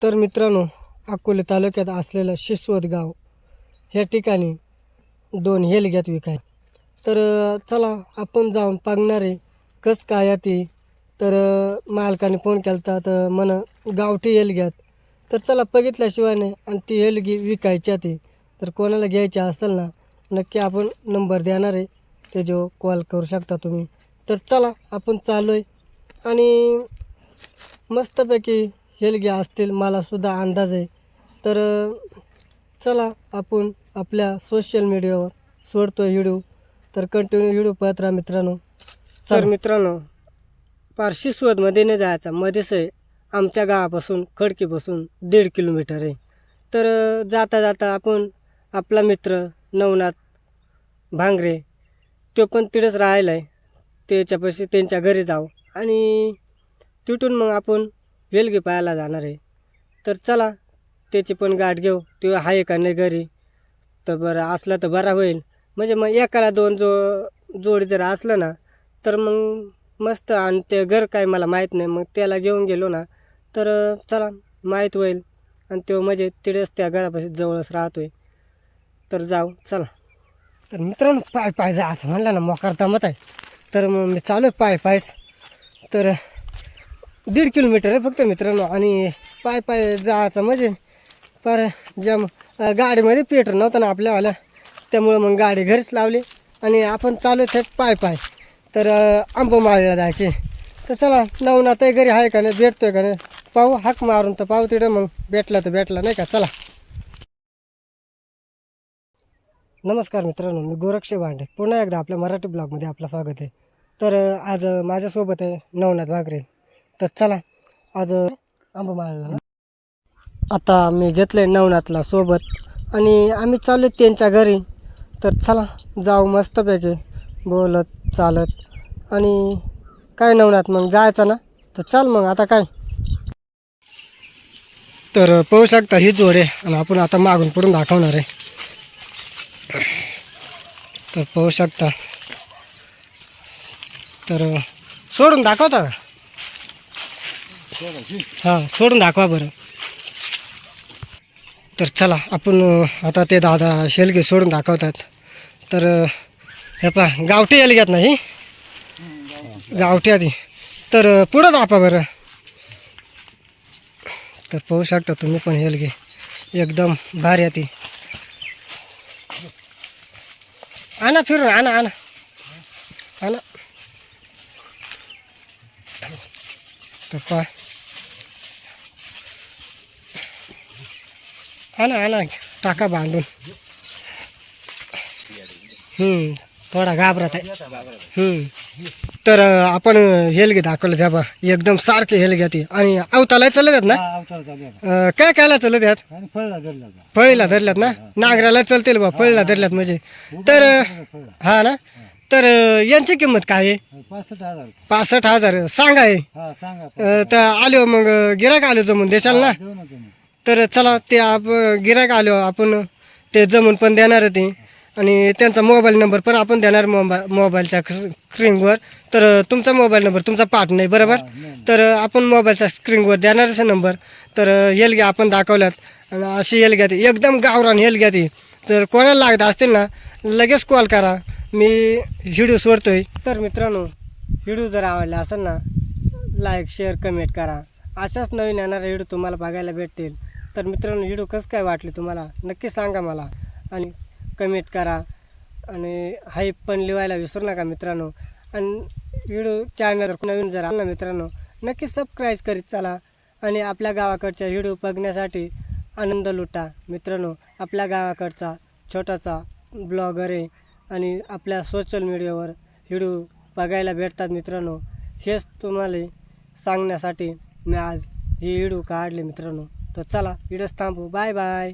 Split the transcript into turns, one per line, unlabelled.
तर मित्रांनो, अकोले तालुक्यात असलेलं शिसवत गाव ह्या ठिकाणी 2 हेलग्यात विकाय. तर चला आपण जाऊन बघणार आहे कसं काय आहे ते. तर मालकाने फोन केला होता तर म्हण गावठी हेलग्यात. तर चला बघितल्याशिवाय नाही आणि ती हेलगी विकायची आहे. तर कोणाला घ्यायची असेल ना नक्की आपण नंबर देणार आहे, त्याच्यावर कॉल करू शकता तुम्ही. तर चला आपण चालू आहे आणि मस्तपैकी हेलग्या असतील मलासुद्धा अंदाज आहे. तर चला आपण आपल्या सोशल मीडियावर सोडतो व्हिडिओ. तर कंटिन्यू व्हिडिओ पाहत राहा मित्रांनो. तर मित्रांनो, पार शिसवतमध्ये नाही जायचं, मध्येच आहे. आमच्या गावापासून खडकीपासून 1.5 किलोमीटर आहे. तर जाता जाता आपण आपला मित्र नवनाथ भांगरे तो पण तिथंच राहिला आहे, त्याच्यापाशी त्यांच्या घरी जाऊ आणि तिथून मग आपण वेलगी पाहायला जाणार आहे. तर चला त्याची पण गाठ घेऊ, तो आहे का नाही घरी. तर बरं असलं तर बरा होईल, म्हणजे मग एकाला 2 जोडी जर असलं ना तर मग मस्त. आणि ते घर काय मला माहीत नाही, मग त्याला घेऊन गेलो ना तर चला माहीत होईल. आणि तो म्हणजे तिथेच त्या घरापाशी जवळच राहतोय. तर जाऊ चला. तर मित्रांनो, पाय पाय जा असं म्हणलं ना मोकार दमत आहे. तर मग मी चालू आहे पायच. तर 1.5 किलोमीटर आहे फक्त मित्रांनो, आणि पाय जायचं म्हणजे पर जम गाडीमध्ये पेट्रोल नव्हतं ना आपल्यावाल्या, त्यामुळं मग गाडी घरीच लावली आणि आपण चालू थेट पाय. तर आंबोमाळीला जायचे. तर चला नवनाथही घरी आहे का नाही, भेटतोय का नाही पाहू, हाक मारून तर पाहू तिथं, मग भेटला तर भेटला नाही का. चला. नमस्कार मित्रांनो, मी गोरक्षे भांडे पुन्हा एकदा आपल्या मराठी ब्लॉगमध्ये आपलं स्वागत आहे. तर आज माझ्यासोबत आहे नवनाथ भांगरे. तर चला आज आंबोमाळीला आता मी घेतले नवनाथला सोबत आणि आम्ही चाललो त्यांच्या घरी. तर चला जाऊ मस्तपैकी बोलत चालत. आणि काय नवनाथ मग जायचं ना, तर चल मग आता काय. तर पाहू शकता ही जोड आहे आणि आपण आता मागून पुढून दाखवणार आहे. तर पाहू शकता. तर सोडून दाखवता का? हां सोडून दाखवा बरं. तर चला आपण आता ते दादा शेलगे सोडून दाखवतात. तर हे पहा गावठी हेलग्यात नाही, गावठी आधी. तर पुढं दाखवा बरं. तर पाहू शकता तुम्ही पण हेलगे एकदम भारी आहे ती. आणा फिरून आणा. तर पहा आणा टाका बांधून. थोडा घाबरत आहे. तर आपण हेलगे दाखवलं त्या बा, एकदम सारखे हेलगे ती. आणि अवताला चालत ना, काय कायला चालत आहेत, फळीला धरल्यात ना, नागराला चलतील बा, फळीला धरल्यात म्हणजे. तर हा ना. तर यांची किंमत काय आहे? 65,000 सांगा आहे. तर आलो मग गिराक आलो जमून देशाल ना. तर चला ते गिराक आलो आपण ते जमून पण देणार ते. आणि त्यांचा मोबाईल नंबर पण आपण देणार मोबाईलच्या स्क्रीनवर. तर तुमचा मोबाईल नंबर तुमचा पाठ नाही बरोबर, तर आपण मोबाईलच्या स्क्रीनवर देणारच नंबर. तर हेलग्या आपण दाखवल्यात आणि अशी हेलग्या ती एकदम गावरान हेलग्या ती. तर कोणाला लागत असतील ना लगेच कॉल करा, मी व्हिडिओ सोडतोय. तर मित्रांनो, व्हिडिओ जर आवडला असेल ना लाईक शेअर कमेंट करा. अशाच नवीन येणारे व्हिडिओ तुम्हाला बघायला भेटतील. तर मित्रांनो, व्हिडिओ कसं काय वाटले तुम्हाला नक्की सांगा मला आणि कमेंट करा. आणि हाईप पण लिहायला विसरू नका मित्रांनो. आणि व्हिडिओ चॅनल नवीन जर आला मित्रांनो नक्की सबस्क्राईब करीत चला. आणि आपल्या गावाकडच्या व्हिडिओ बघण्यासाठी आनंद लुटा मित्रांनो. आपल्या गावाकडचा छोटासा ब्लॉगर आहे आणि आपल्या सोशल मीडियावर व्हिडिओ बघायला भेटतात मित्रांनो. हेच तुम्हाला सांगण्यासाठी मी आज ही व्हिडिओ काढले मित्रांनो. तर चला व्हिडिओ थांबू. Bye bye.